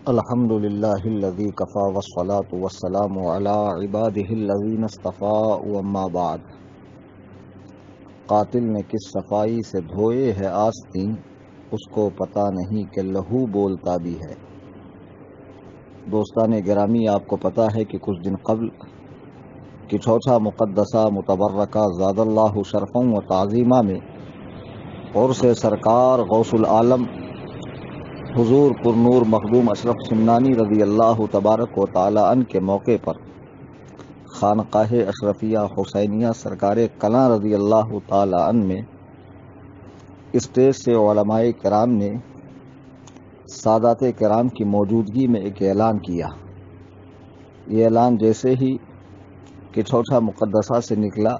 الحمد للہ الذی کفا والصلاة والسلام علی عبادہ الذین اصطفی واما بعد۔ قاتل نے کس صفائی سے دھوئے ہے آستین، اس کو پتہ نہیں کہ لہو بولتا بھی ہے۔ دوستان گرامی، آپ کو پتہ ہے کہ کچھ دن قبل کچھوچا مقدسہ متبرکہ زاد اللہ شرفا و تعظیمہ میں عرس سرکار غوث العالم حضور پر نور مخدوم اشرف سمنانی رضی اللہ تبارک و تعالی عنہ کے موقع پر خانقاہ اشرفیہ حسینیہ سرکار کلاں رضی اللہ تعالی عنہ میں اسٹیج سے علماء کرام نے سادات کرام کی موجودگی میں ایک اعلان کیا۔ یہ اعلان جیسے ہی کچھوچا مقدسہ سے نکلا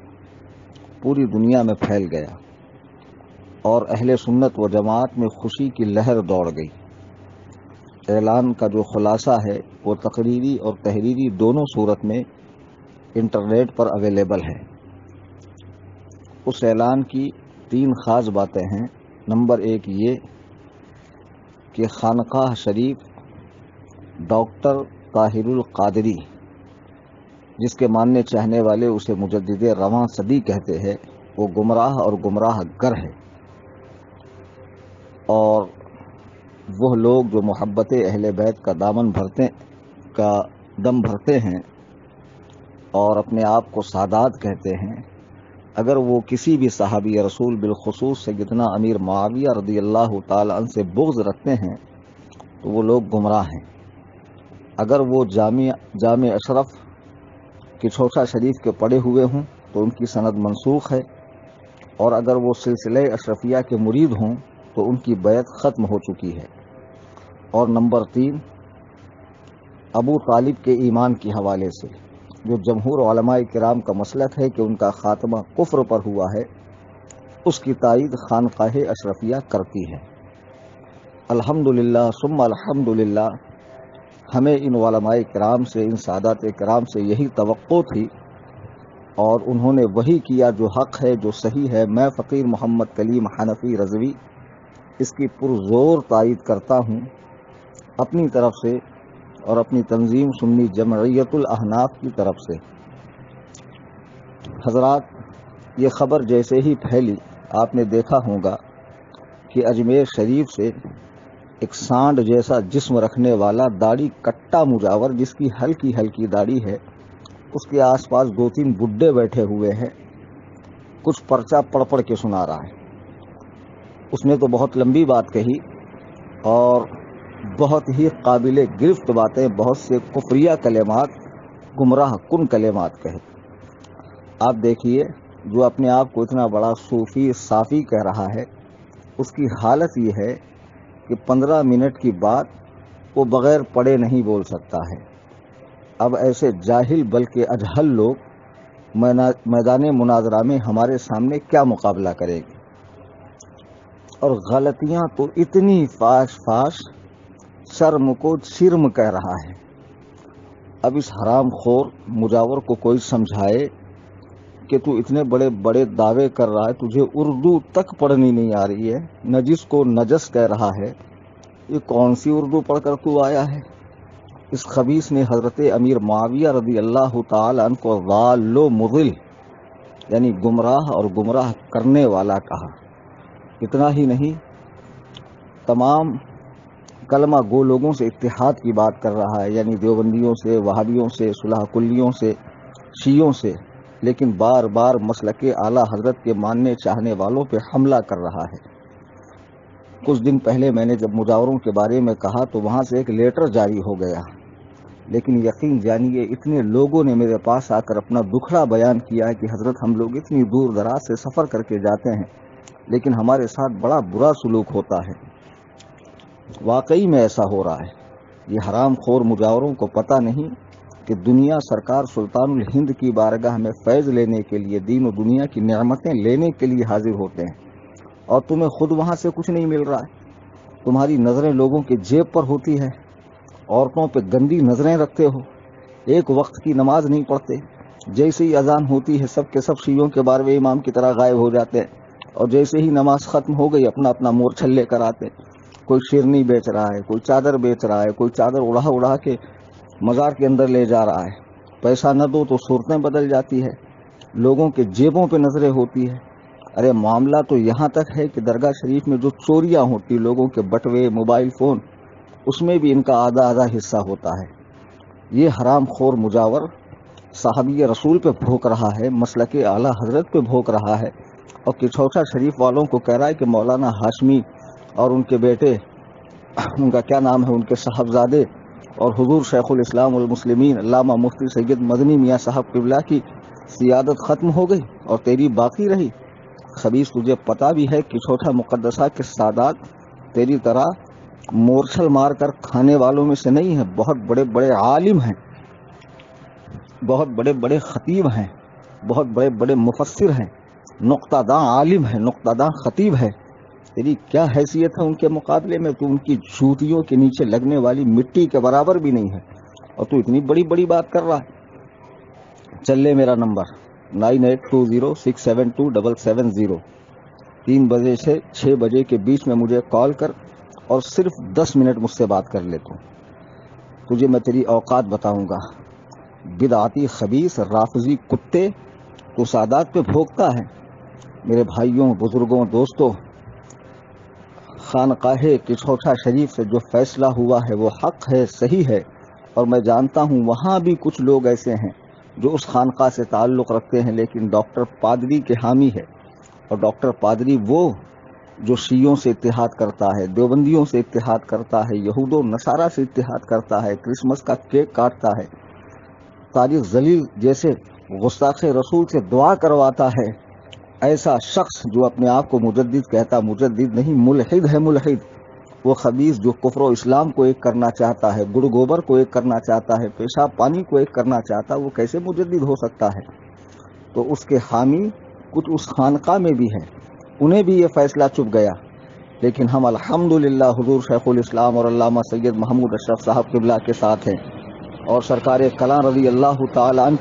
پوری دنیا میں پھیل گیا اور اہل سنت و جماعت میں خوشی کی لہر دوڑ گئی۔ اعلان کا جو خلاصہ ہے وہ تقریری اور تحریری دونوں صورت میں انٹرنیٹ پر اویلیبل ہے۔ اس اعلان کی 3 خاص باتیں ہیں۔ نمبر 1 یہ کہ خانقاہ شریف ڈاکٹر طاہر القادری، جس کے ماننے چاہنے والے اسے مجدد رواں صدی کہتے ہیں، وہ گمراہ اور گمراہ گر ہے، اور وہ لوگ جو محبت اہل بیت کا دم بھرتے ہیں اور اپنے آپ کو سادات کہتے ہیں، اگر وہ کسی بھی صحابی رسول بالخصوص سیدنا امیر معاویہ رضی اللہ تعالی عنہ سے بغض رکھتے ہیں تو وہ لوگ گمراہ ہیں۔ اگر وہ جامع اشرف کچھوچا شریف کے پڑھے ہوئے ہوں تو ان کی سند منسوخ ہے، اور اگر وہ سلسلہ اشرفیہ کے مرید ہوں تو ان کی بیعت ختم ہو چکی ہے۔ اور نمبر 3 ابو طالب کے ایمان کے حوالے سے جو جمہور علماء کرام کا مسلک ہے کہ ان کا خاتمہ کفر پر ہوا ہے، اس کی تائید خانقاہ اشرفیہ کرتی ہے۔ الحمدللہ ثم الحمدللہ، ہمیں ان علماء کرام سے، ان سادات کرام سے یہی توقع تھی، اور انہوں نے وہی کیا جو حق ہے، جو صحیح ہے۔ میں فقیر محمد کلیم حنفی رضوی اس کی پرزور تائید کرتا ہوں اپنی طرف سے اور اپنی تنظیم سنی جمعیت الاحناف کی طرف سے۔ حضرات، یہ خبر جیسے ہی پھیلی آپ نے دیکھا ہوگا کہ اجمیر شریف سے ایک سانڈ جیسا جسم رکھنے والا داڑھی کٹا مجاور، جس کی ہلکی ہلکی داڑھی ہے، اس کے آس پاس 2-3 بڈھے بیٹھے ہوئے ہیں، کچھ پرچہ پڑھ کے سنا رہا ہے۔ اس نے تو بہت لمبی بات کہی اور بہت ہی قابل گرفت باتیں، بہت سے کفریہ کلمات، گمراہ کن کلمات کہے۔ آپ دیکھیے، جو اپنے آپ کو اتنا بڑا صوفی صافی کہہ رہا ہے، اس کی حالت یہ ہے کہ 15 منٹ کی بات وہ بغیر پڑھے نہیں بول سکتا ہے۔ اب ایسے جاہل بلکہ اجہل لوگ میدان مناظرہ میں ہمارے سامنے کیا مقابلہ کریں گے؟ اور غلطیاں تو اتنی فاش شرم کو شرم کہہ رہا ہے۔ اب اس حرام خور مجاور کو کوئی سمجھائے کہ تو اتنے بڑے بڑے دعوے کر رہا ہے، تجھے اردو تک پڑھنی نہیں آ رہی ہے، نجس کو نجس کہہ رہا ہے، یہ کون سی اردو پڑھ کر تو آیا ہے؟ اس خبیث نے حضرت امیر معاویہ رضی اللہ تعالی عنہ کو ضال و مضل، یعنی گمراہ اور گمراہ کرنے والا کہا۔ اتنا ہی نہیں، تمام کلمہ گو لوگوں سے اتحاد کی بات کر رہا ہے، یعنی دیوبندیوں سے، وہابیوں سے، صلح کلیوں سے، شیعوں سے، لیکن بار بار مسلک اعلیٰ حضرت کے ماننے چاہنے والوں پہ حملہ کر رہا ہے۔ کچھ دن پہلے میں نے جب مجاوروں کے بارے میں کہا تو وہاں سے ایک لیٹر جاری ہو گیا، لیکن یقین جانیے اتنے لوگوں نے میرے پاس آ کر اپنا دکھڑا بیان کیا کہ حضرت ہم لوگ اتنی دور دراز سے سفر کر کے جاتے ہیں لیکن ہمارے ساتھ بڑا برا سلوک ہوتا ہے۔ واقعی میں ایسا ہو رہا ہے۔ یہ حرام خور مجاوروں کو پتہ نہیں کہ دنیا سرکار سلطان الہند کی بارگاہ میں فیض لینے کے لیے، دین و دنیا کی نعمتیں لینے کے لیے حاضر ہوتے ہیں، اور تمہیں خود وہاں سے کچھ نہیں مل رہا ہے۔ تمہاری نظریں لوگوں کے جیب پر ہوتی ہے، عورتوں پہ گندی نظریں رکھتے ہو، ایک وقت کی نماز نہیں پڑھتے، جیسے ہی اذان ہوتی ہے سب کے سب شیعوں کے 12ویں امام کی طرح غائب ہو جاتے ہیں، اور جیسے ہی نماز ختم ہو گئی اپنا اپنا مورچھل لے کر آتے ہیں۔ کوئی شیرنی بیچ رہا ہے، کوئی چادر بیچ رہا ہے، کوئی چادر اڑا اڑا کے مزار کے اندر لے جا رہا ہے۔ پیسہ نہ دو تو صورتیں بدل جاتی ہے، لوگوں کے جیبوں پہ نظریں ہوتی ہے۔ ارے معاملہ تو یہاں تک ہے کہ درگاہ شریف میں جو چوریاں ہوتی، لوگوں کے بٹوے، موبائل فون، اس میں بھی ان کا آدھا حصہ ہوتا ہے۔ یہ حرام خور مجاور صحابی رسول پہ بھوک رہا ہے، مسلک اعلیٰ حضرت پہ بھوک رہا ہے، اور کچھوٹا شریف والوں کو کہہ رہا ہے کہ مولانا ہاشمی اور ان کے بیٹے، ان کا کیا نام ہے، ان کے صاحبزادے اور حضور شیخ الاسلام والمسلمین علامہ مفتی سید مدنی میاں صاحب قبلہ کی سیادت ختم ہو گئی اور تیری باقی رہی۔ خبیث، تجھے پتہ بھی ہے کہ چھوٹا مقدسہ کے سادات تیری طرح مورچھل مار کر کھانے والوں میں سے نہیں ہیں، بہت بڑے بڑے عالم ہیں، بہت بڑے بڑے خطیب ہیں، بہت بڑے بڑے مفسر ہیں، نقطہ داں عالم ہیں، نقطہ داں خطیب ہے۔ تیری کیا حیثیت ہے ان کے مقابلے میں؟ تو ان کی جوتیوں کے نیچے لگنے والی مٹی کے برابر بھی نہیں ہے، اور تو اتنی بڑی بڑی بات کر رہا ہے۔ چل لے میرا نمبر 9820672770، 3 بجے سے 6 بجے کے بیچ میں مجھے کال کر اور صرف 10 منٹ مجھ سے بات کر لے۔ تجھے میں تیری اوقات بتاؤں گا۔ بدعتی خبیث رافضی کتے، تو سادات پہ بھوکتا ہے۔ میرے بھائیوں، بزرگوں، دوستوں، خانقاہ کچھوٹا شریف سے جو فیصلہ ہوا ہے وہ حق ہے، صحیح ہے، اور میں جانتا ہوں وہاں بھی کچھ لوگ ایسے ہیں جو اس خانقاہ سے تعلق رکھتے ہیں، لیکن ڈاکٹر پادری کے حامی ہے، اور ڈاکٹر پادری وہ جو شیعوں سے اتحاد کرتا ہے، دیوبندیوں سے اتحاد کرتا ہے، یہود و نصارہ سے اتحاد کرتا ہے، کرسمس کا کیک کاٹتا ہے، طارق ذلیل جیسے گستاخ رسول سے دعا کرواتا ہے۔ ایسا شخص جو اپنے آپ کو مجدد کہتا، مجدد نہیں، ملحد ہے، ملحد۔ وہ خبیث جو کفر و اسلام کو ایک کرنا چاہتا ہے، گڑ گوبر کو ایک کرنا چاہتا ہے، پیشاب پانی کو ایک کرنا چاہتا ہے، وہ کیسے مجدد ہو سکتا ہے؟ تو اس کے حامی کچھ اس خانقاہ میں بھی ہے، انہیں بھی یہ فیصلہ چپ گیا، لیکن ہم الحمدللہ حضور شیخ الاسلام اور علامہ سید محمود اشرف صاحب قبلہ کے ساتھ ہیں، اور سرکار کلاں رضی اللہ تعالیٰ عنہ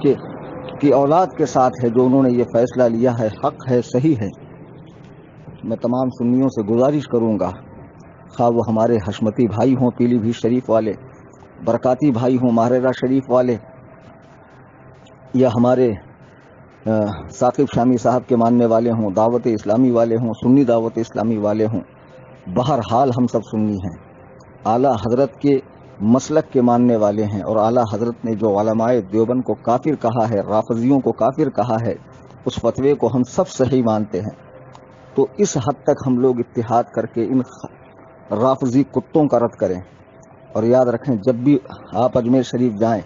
کی اولاد کے ساتھ ہے، جو انہوں نے یہ فیصلہ لیا ہے، حق ہے، صحیح ہے۔ میں تمام سنیوں سے گزارش کروں گا، خواہ وہ ہمارے حشمتی بھائی ہوں پیلی بھیت شریف والے، برکاتی بھائی ہوں ماہرہ شریف والے، یا ہمارے ثاقب شامی صاحب کے ماننے والے ہوں، دعوت اسلامی والے ہوں، سنی دعوت اسلامی والے ہوں، بہرحال ہم سب سنی ہیں، اعلیٰ حضرت کے مسلک کے ماننے والے ہیں، اور اعلیٰ حضرت نے جو علماء دیوبند کو کافر کہا ہے، رافضیوں کو کافر کہا ہے، اس فتوے کو ہم سب صحیح مانتے ہیں۔ تو اس حد تک ہم لوگ اتحاد کر کے ان رافضی کتوں کا رد کریں، اور یاد رکھیں جب بھی آپ اجمیر شریف جائیں،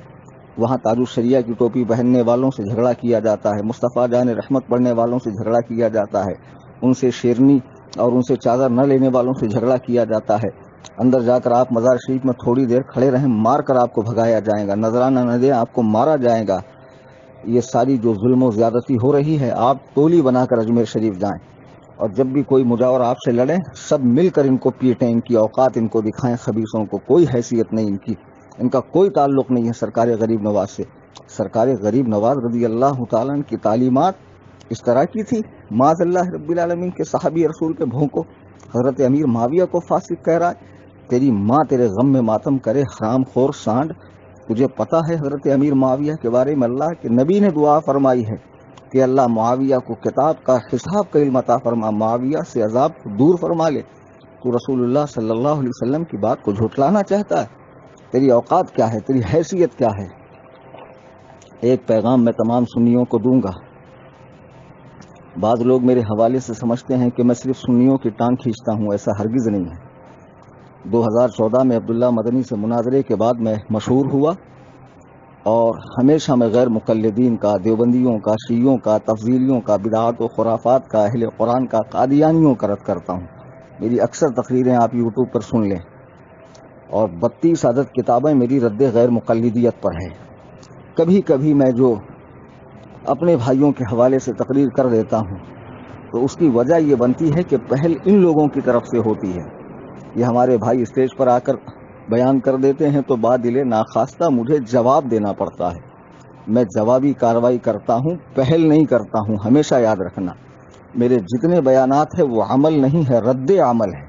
وہاں تاج الشریعہ کی ٹوپی پہننے والوں سے جھگڑا کیا جاتا ہے، مصطفیٰ جان رحمت پڑھنے والوں سے جھگڑا کیا جاتا ہے، ان سے شیرنی اور ان سے چادر نہ لینے والوں سے جھگڑا کیا جاتا ہے۔ اندر جا کر آپ مزار شریف میں تھوڑی دیر کھڑے رہیں، مار کر آپ کو بھگایا جائے گا، نذرانہ نہ دیں آپ کو مارا جائے گا۔ یہ ساری جو ظلم و زیادتی ہو رہی ہے، آپ ٹولی بنا کر اجمیر شریف جائیں، اور جب بھی کوئی مجاور آپ سے لڑے، سب مل کر ان کو پیٹیں، ان کی اوقات ان کو دکھائیں، خبیثوں کو کوئی حیثیت نہیں، ان کا کوئی تعلق نہیں ہے سرکار غریب نواز سے۔ سرکار غریب نواز رضی اللہ تعالیٰ کی تعلیمات اس طرح کی تھی، معاذ اللہ رب العالمین کے صحابی رسول کے بھونکو حضرت امیر معاویہ کو فاسق کہہ رہا ہے، تیری ماں تیرے غم میں ماتم کرے، حرام خور سانڈ۔ تجھے پتا ہے حضرت امیر معاویہ کے بارے میں اللہ کے نبی نے دعا فرمائی ہے کہ اللہ معاویہ کو کتاب کا حساب کا علم عطا فرما، معاویہ سے عذاب کو دور فرما لے۔ تو رسول اللہ صلی اللہ علیہ وسلم کی بات کو جھٹلانا چاہتا ہے؟ تیری اوقات کیا ہے؟ تیری حیثیت کیا ہے؟ ایک پیغام میں تمام سنیوں کو دوں گا۔ بعض لوگ میرے حوالے سے سمجھتے ہیں کہ میں صرف سنیوں کی ٹانگ کھینچتا ہوں، ایسا ہرگز نہیں ہے۔ 2014 میں عبداللہ مدنی سے مناظرے کے بعد میں مشہور ہوا، اور ہمیشہ میں غیر مقلدین کا، دیوبندیوں کا، شیعوں کا، تفضیلیوں کا، بدعات و خرافات کا، اہل قرآن کا، قادیانیوں کا رد کرتا ہوں۔ میری اکثر تقریریں آپ یوٹیوب پر سن لیں، اور 32 عدد کتابیں میری رد غیر مقلدیت پر ہے۔ کبھی کبھی میں جو اپنے بھائیوں کے حوالے سے تقریر کر دیتا ہوں تو اس کی وجہ یہ بنتی ہے کہ پہل ان لوگوں کی طرف سے ہوتی ہے۔ یہ ہمارے بھائی اسٹیج پر آ کر بیان کر دیتے ہیں تو بادل ناخواستہ مجھے جواب دینا پڑتا ہے۔ میں جوابی کارروائی کرتا ہوں، پہل نہیں کرتا ہوں، ہمیشہ یاد رکھنا۔ میرے جتنے بیانات ہیں وہ عمل نہیں ہے، رد عمل ہے۔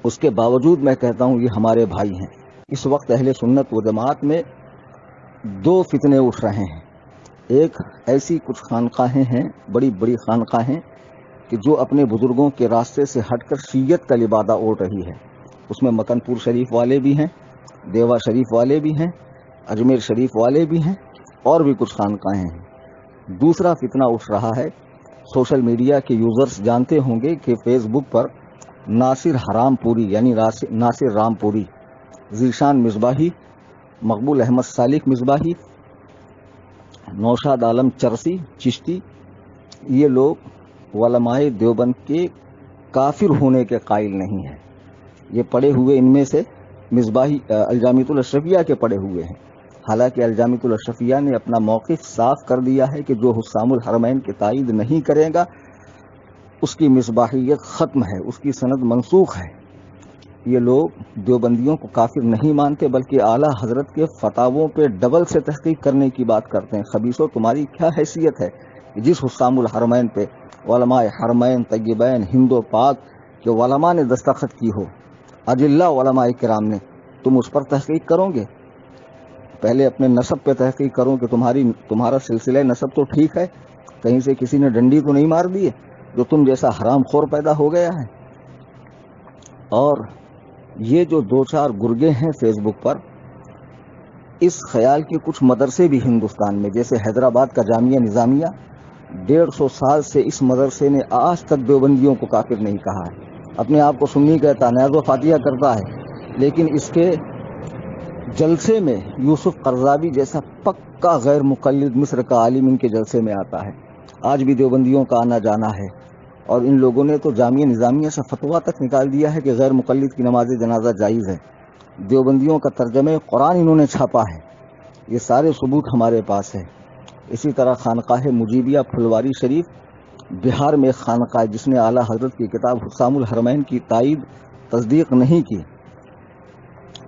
اس کے باوجود میں کہتا ہوں یہ ہمارے بھائی ہیں۔ اس وقت اہل سنت و جماعت میں دو فتنے اٹھ رہے ہیں۔ ایک ایسی کچھ خانقاہیں ہیں، بڑی بڑی خانقاہیں، کہ جو اپنے بزرگوں کے راستے سے ہٹ کر شیعت کا لبادہ اوڑھ رہی ہے۔ اس میں مکن پور شریف والے بھی ہیں، دیوا شریف والے بھی ہیں، اجمیر شریف والے بھی ہیں، اور بھی کچھ خانقاہیں ہیں۔ دوسرا فتنہ اٹھ رہا ہے، سوشل میڈیا کے یوزرز جانتے ہوں گے کہ فیس بک پر ناصر حرام پوری یعنی ناصر رام پوری، ذیشان مصباحی، مقبول احمد سالک مصباحی، نوشاد عالم چرسی چشتی، یہ لوگ علماء دیوبند کے کافر ہونے کے قائل نہیں ہیں۔ یہ پڑے ہوئے ان میں سے مصباحی الجامعۃ الاشرفیہ کے پڑے ہوئے ہیں، حالانکہ الجامعۃ الاشرفیہ نے اپنا موقف صاف کر دیا ہے کہ جو حسام الحرمین کی تائید نہیں کرے گا اس کی مصباحیت ختم ہے، اس کی سند منسوخ ہے۔ یہ لوگ دیوبندیوں کو کافر نہیں مانتے بلکہ اعلیٰ حضرت کے فتاووں پہ ڈبل سے تحقیق کرنے کی بات کرتے ہیں۔ خبیثو، تمہاری کیا حیثیت ہے کہ جس حسام الحرمین پہ علماء حرمین طیبین ہند و پاک کے علماء نے دستخط کی ہو، اجلہ علماء کرام نے، تم اس پر تحقیق کرو گے؟ پہلے اپنے نسب پہ تحقیق کرو کہ تمہارا سلسلہ نسب تو ٹھیک ہے، کہیں سے کسی نے ڈنڈی تو نہیں مار دی ہے جو تم جیسا حرام خور پیدا ہو گیا ہے۔ اور یہ جو دو چار گرگے ہیں فیس بک پر، اس خیال کے کچھ مدرسے بھی ہندوستان میں، جیسے حیدرآباد کا جامعہ نظامیہ، 150 سال سے اس مدرسے نے آج تک دیوبندیوں کو کافر نہیں کہا ہے۔ اپنے آپ کو سنی کہتا، نیاز و فاتحہ کرتا ہے، لیکن اس کے جلسے میں یوسف قرضاوی جیسا پکا غیر مقلد مصر کا عالم ان کے جلسے میں آتا ہے۔ آج بھی دیوبندیوں کا آنا جانا ہے، اور ان لوگوں نے تو جامعہ نظامیہ سے فتویٰ تک نکال دیا ہے کہ غیر مقلد کی نماز جنازہ جائز ہے۔ دیوبندیوں کا ترجمہ قرآن انہوں نے چھاپا ہے، یہ سارے ثبوت ہمارے پاس ہے۔ اسی طرح خانقاہ مجیبیہ پھلواری شریف بہار میں ایک خانقاہ جس نے اعلیٰ حضرت کی کتاب حسام الحرمین کی تائید تصدیق نہیں کی۔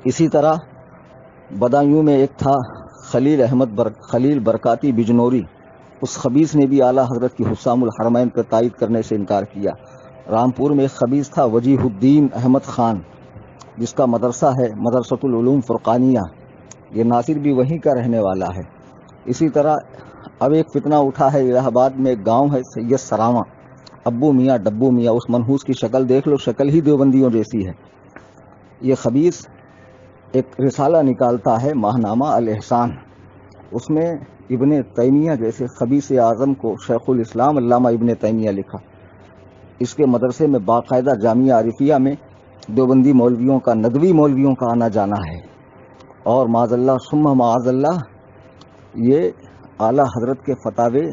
اسی طرح بدایوں میں ایک تھا خلیل برکاتی بجنوری، اس خبیث نے بھی اعلیٰ حضرت کی حسام الحرمین پر تائید کرنے سے انکار کیا۔ رامپور میں ایک خبیث تھا وجیہ الدین احمد خان، جس کا مدرسہ ہے مدرسۃ العلوم فرقانیہ، یہ ناصر بھی وہیں کا رہنے والا ہے۔ اسی طرح اب ایک فتنہ اٹھا ہے، الہ آباد میں ایک گاؤں ہے سید سراواں، ابو میاں ڈبو میاں، اس منحوس کی شکل دیکھ لو، شکل ہی دیوبندیوں جیسی ہے۔ یہ خبیث ایک رسالہ نکالتا ہے ماہنامہ الاحسان، اس میں ابن تیمیہ جیسے خبیث اعظم کو شیخ الاسلام علامہ ابن تیمیہ لکھا۔ اس کے مدرسے میں باقاعدہ جامعہ عارفیہ میں دیوبندی مولویوں کا، ندوی مولویوں کا آنا جانا ہے، اور معاذ اللہ ثم معاذ اللہ یہ اعلیٰ حضرت کے فتاوے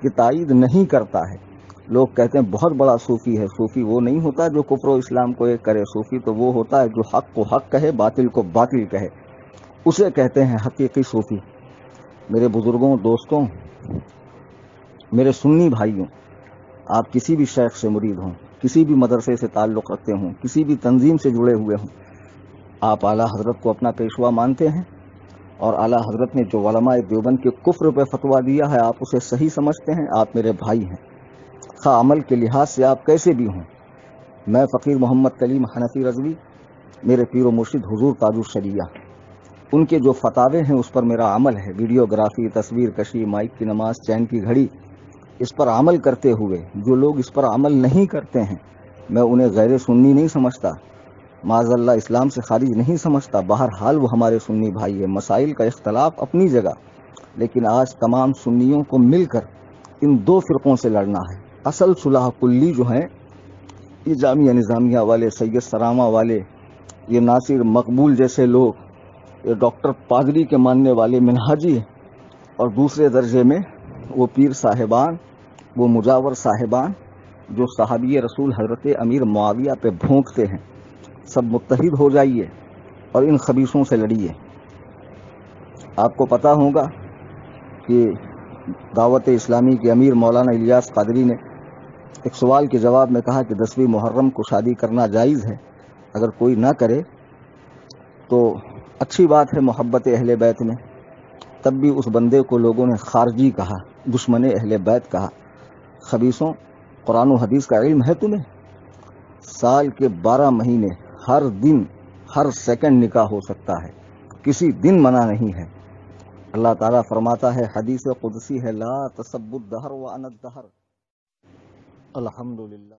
کی تائید نہیں کرتا ہے۔ لوگ کہتے ہیں بہت بڑا صوفی ہے۔ صوفی وہ نہیں ہوتا جو کفر و اسلام کو ایک کرے، صوفی تو وہ ہوتا ہے جو حق کو حق کہے، باطل کو باطل کہے، اسے کہتے ہیں حقیقی صوفی۔ میرے بزرگوں، دوستوں، میرے سنی بھائیوں، آپ کسی بھی شیخ سے مرید ہوں، کسی بھی مدرسے سے تعلق رکھتے ہوں، کسی بھی تنظیم سے جڑے ہوئے ہوں، آپ اعلیٰ حضرت کو اپنا پیشوا مانتے ہیں، اور اعلیٰ حضرت نے جو علماء دیوبند کے کفر پہ فتویٰ دیا ہے آپ اسے صحیح سمجھتے ہیں، آپ میرے بھائی ہیں، خواہ عمل کے لحاظ سے آپ کیسے بھی ہوں۔ میں فقیر محمد کلیم حنفی رضوی، میرے پیر و مرشد حضور تاج الشریعہ، ان کے جو فتاوے ہیں اس پر میرا عمل ہے۔ ویڈیوگرافی، تصویر کشی، مائک کی نماز، چین کی گھڑی، اس پر عمل کرتے ہوئے جو لوگ اس پر عمل نہیں کرتے ہیں میں انہیں غیر سنی نہیں سمجھتا، معاذ اللہ اسلام سے خارج نہیں سمجھتا۔ بہرحال وہ ہمارے سنی بھائی ہیں، مسائل کا اختلاف اپنی جگہ، لیکن آج تمام سنیوں کو مل کر ان دو فرقوں سے لڑنا ہے۔ اصل صلح کلی جو ہیں یہ جامعہ نظامیہ والے، سید سراواں والے، یہ ناصر مقبول جیسے لوگ، یہ ڈاکٹر پادری کے ماننے والے منہاجی، اور دوسرے درجے میں وہ پیر صاحبان، وہ مجاور صاحبان جو صحابی رسول حضرت امیر معاویہ پہ بھونکتے ہیں۔ سب متحد ہو جائیے اور ان خبیثوں سے لڑیے۔ آپ کو پتہ ہوگا کہ دعوت اسلامی کے امیر مولانا الیاس قادری نے ایک سوال کے جواب میں کہا کہ 10ویں محرم کو شادی کرنا جائز ہے، اگر کوئی نہ کرے تو اچھی بات ہے محبت اہل بیت میں۔ تب بھی اس بندے کو لوگوں نے خارجی کہا، دشمن اہل بیت کہا۔ خبیثوں، قرآن و حدیث کا علم ہے تمہیں؟ سال کے 12 مہینے ہر دن ہر سیکنڈ نکاح ہو سکتا ہے، کسی دن منع نہیں ہے۔ اللہ تعالیٰ فرماتا ہے، حدیث قدسی ہے، لا تسبوا الدہر وانا الدہر۔ الحمدللہ۔